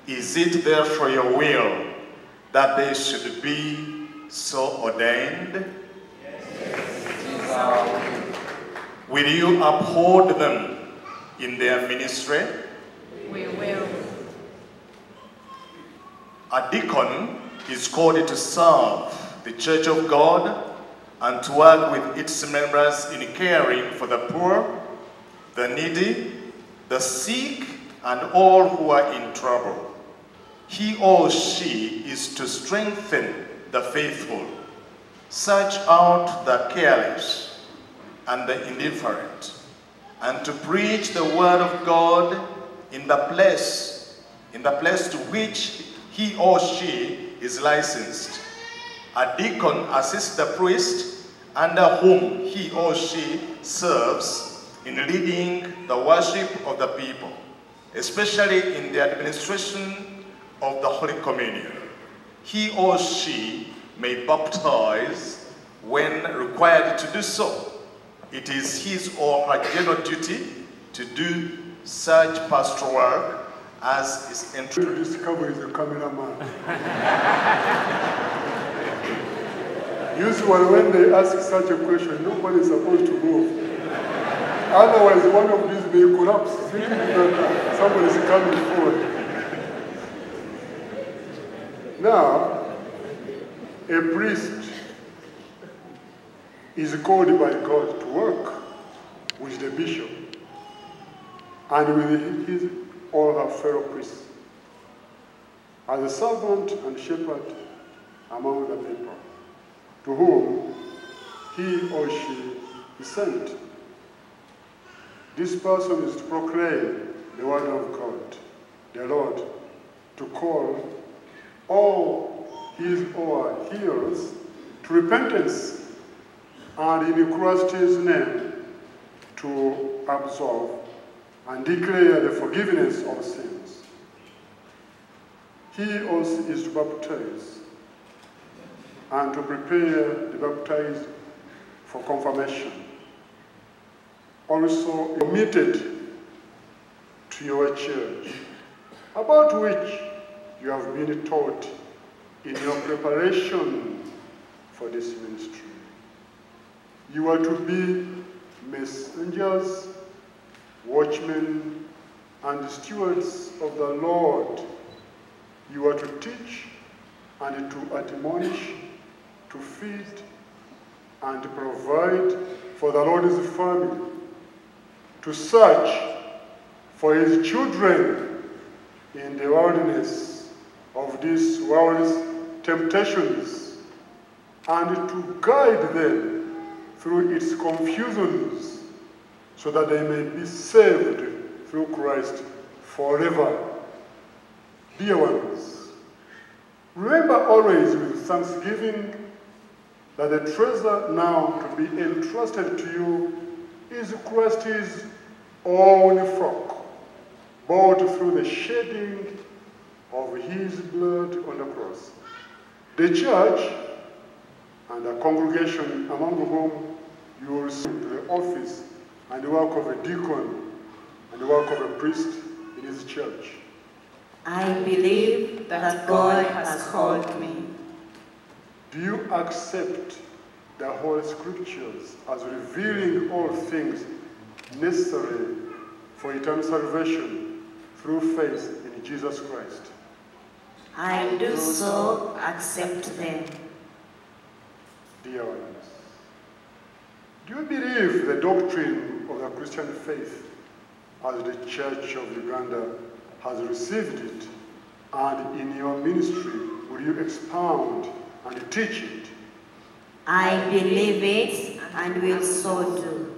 Is it therefore your will that they should be so ordained? Yes. Will you uphold them in their ministry? We will. A deacon is called to serve the Church of God and to work with its members in caring for the poor, the needy, the sick, and all who are in trouble. He or she is to strengthen the faithful, search out the careless and the indifferent, and to preach the word of God in the place to which he or she is licensed. A deacon assists the priest under whom he or she serves in leading the worship of the people, especially in the administration of the Holy Communion. He or she may baptize when required to do so. It is his or her general duty to do such pastoral work as is to discover is a cameraman. Usually when they ask such a question, nobody is supposed to move. Otherwise, one of these may collapse, thinking that somebody is coming forward. Now, a priest is called by God to work with the bishop and with his or her fellow priests as a servant and shepherd among the people to whom he or she is sent. This person is to proclaim the word of God, the Lord, to call all his or her hearers to repentance, and in Christ's name to absolve and declare the forgiveness of sins. He also is to baptize and to prepare the baptized for confirmation. Also committed to your church, about which you have been taught in your preparation for this ministry. You are to be messengers, watchmen, and stewards of the Lord. You are to teach and to admonish, to feed and to provide for the Lord's family, to search for his children in the wilderness of these world's temptations, and to guide them through its confusions, so that they may be saved through Christ forever. Dear ones, remember always with thanksgiving that the treasure now to be entrusted to you is Christ's own flock, bought through the shedding of his blood on the cross. The church and a congregation among whom you will receive the office and the work of a deacon and the work of a priest in his church. I believe that God has called me. Do you accept the Holy Scriptures as revealing all things necessary for eternal salvation through faith in Jesus Christ? I do so accept them. Dear ones, do you believe the doctrine of the Christian faith as the Church of Uganda has received it, and in your ministry will you expound and teach it? I believe it and will so do.